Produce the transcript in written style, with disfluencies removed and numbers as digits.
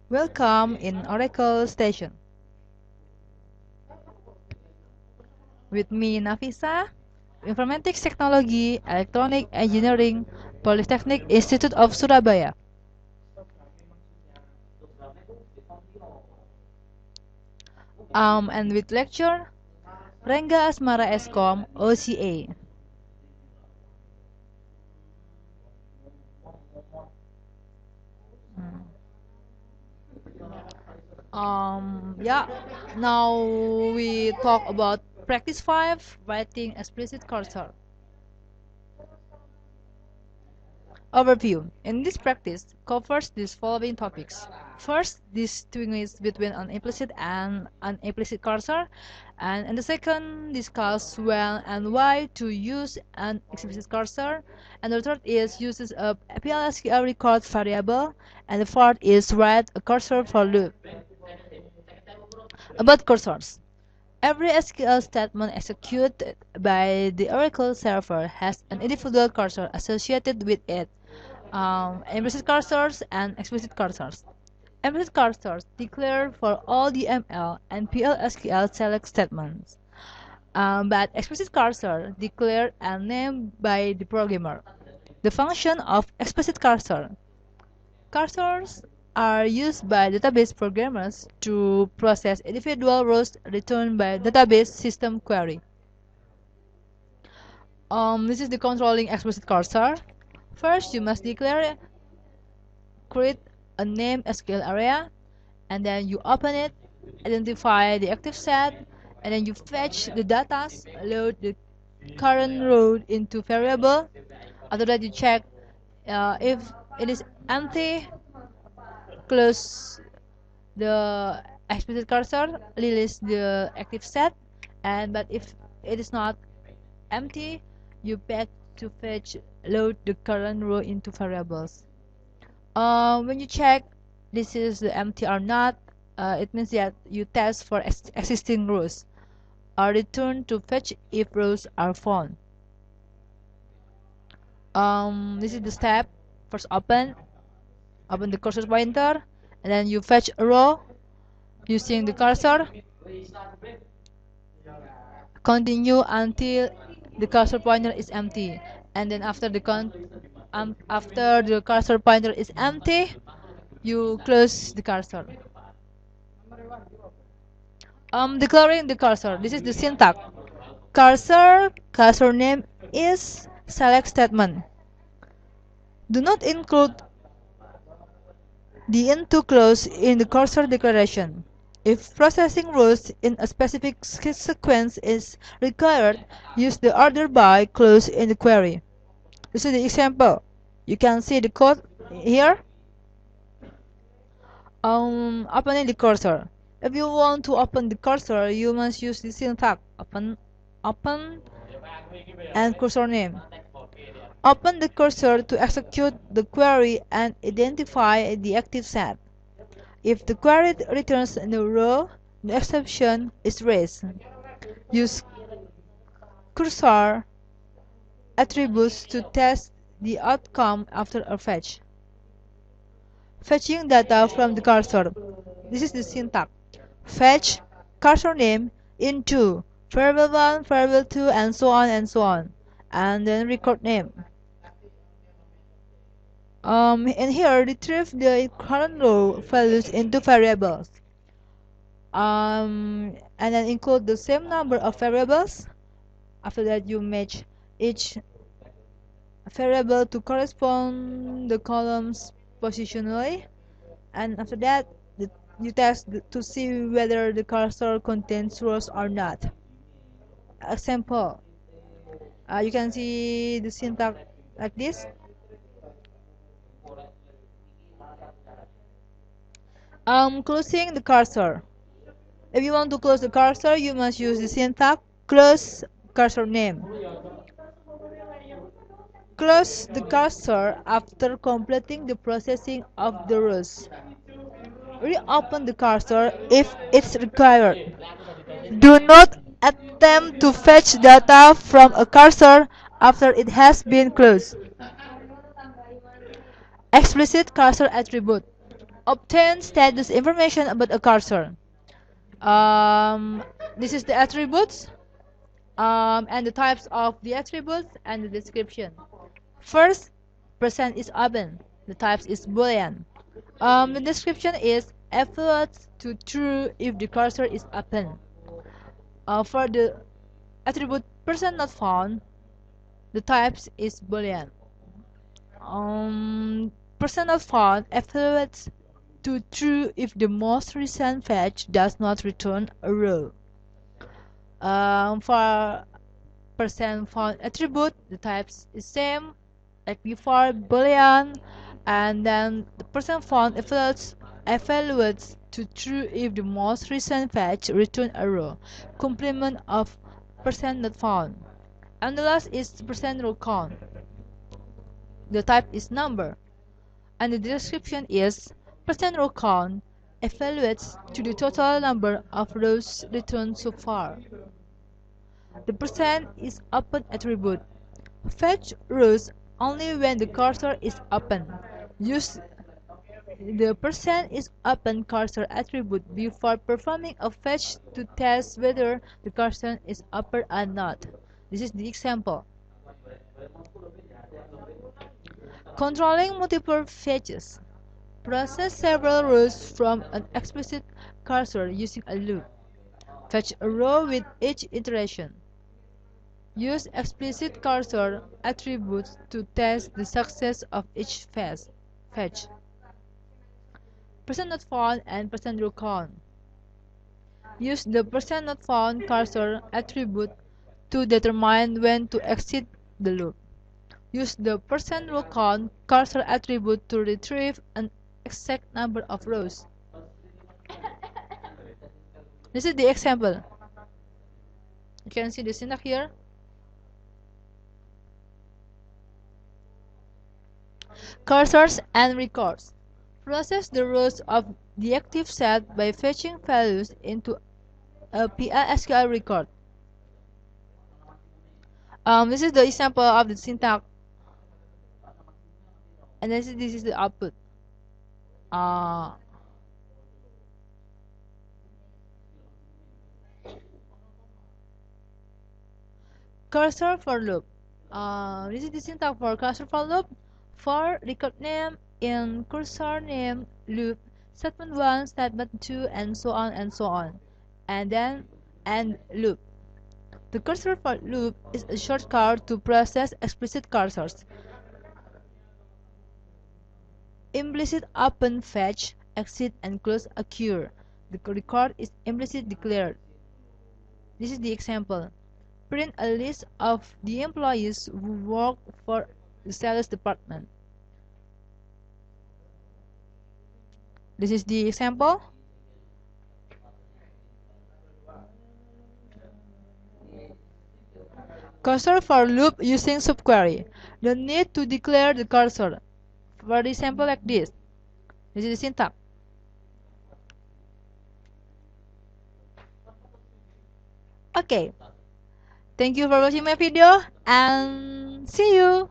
Welcome in Oracle Station. With me, Nafisa, Informatics Technology, Electronic Engineering, Polytechnic Institute of Surabaya. And with lecture, Rengga Asmara Eskom, OCA. Yeah, now we talk about practice 5, writing explicit cursor. Overview. In this practice, covers these following topics. First, distinguish between an implicit and an implicit cursor, and in the second, discuss when and why to use an explicit cursor, and the third is uses a PLSQL record variable, and the fourth is write a cursor for loop. About cursors. Every SQL statement executed by the Oracle server has an individual cursor associated with it. Implicit cursors and explicit cursors. Implicit cursors declare for all DML and PLSQL select statements, but explicit cursor declare and named by the programmer. The function of explicit cursor. Cursors are used by database programmers to process individual rows returned by database system query. This is the controlling explicit cursor. First, you must create a name SQL area, and then you open it, identify the active set, and then you fetch the data, load the current row into variable. After that, you check if it is empty, close the explicit cursor, release the active set, and but if it is not empty, you back to fetch load the current row into variables. When you check this is empty or not, it means that you test for existing rows, or return to fetch if rows are found. This is the step. First open the cursor pointer, and then you fetch a row using the cursor. Continue until the cursor pointer is empty, and then after the cursor pointer is empty, you close the cursor. Declaring the cursor. This is the syntax. Cursor name is select statement. Do not include the into clause in the cursor declaration. If processing rows in a specific sequence is required, use the order by clause in the query. This is the example. You can see the code here. Opening the cursor. If you want to open the cursor, you must use the syntax open and cursor name. Open the cursor to execute the query and identify the active set. If the query returns no row, the exception is raised. Use cursor attributes to test the outcome after a fetch. Fetching data from the cursor. This is the syntax. Fetch cursor name into variable 1, variable 2, and so on, and then record name. And here retrieve the current row values into variables. And then include the same number of variables. After that, you match each variable to correspond the columns positionally, and after that, you test to see whether the cursor contains rows or not. Example, you can see the syntax like this. Closing the cursor. If you want to close the cursor, you must use the syntax close cursor name. Close the cursor after completing the processing of the rows. Reopen the cursor if it's required. Do not attempt to fetch data from a cursor after it has been closed. Explicit cursor attribute. Obtain status information about a cursor. This is the attributes and the types of the attributes and the description. First, percent is open. The types is boolean. The description is evaluates to true if the cursor is open. For the attribute percent not found, the types is boolean. Percent not found evaluates to true if the most recent fetch does not return a row. For percent found attribute, the types is same like before boolean, and then the percent found evaluates to true if the most recent fetch return a row. Complement of percent not found. And the last is percent row count. The type is number, and the description is percent row count evaluates to the total number of rows returned so far. The percent is open attribute. Fetch rows only when the cursor is open. Use the percent is open cursor attribute before performing a fetch to test whether the cursor is open or not. This is the example. Controlling multiple fetches. Process several rows from an explicit cursor using a loop. Fetch a row with each iteration. Use explicit cursor attributes to test the success of each fetch. Percent not found and percent row count. Use the percent not found cursor attribute to determine when to exit the loop. Use the percent row count cursor attribute to retrieve an exact number of rows. This is the example. You can see the syntax here. Cursors and records. Process the rows of the active set by fetching values into a PLSQL record. This is the example of the syntax, and this is the output. Cursor for loop. This is the syntax for cursor for loop. For record name in cursor name loop, statement 1, statement 2, and so on and so on, and then end loop. The cursor for loop is a shortcut to process explicit cursors. Implicit open fetch, exit, and close occur. The record is implicit declared. This is the example. Print a list of the employees who work for the sales department. This is the example. Cursor for loop using subquery. No need to declare the cursor. For example like this. This is the syntax. Okay. Thank you for watching my video and see you.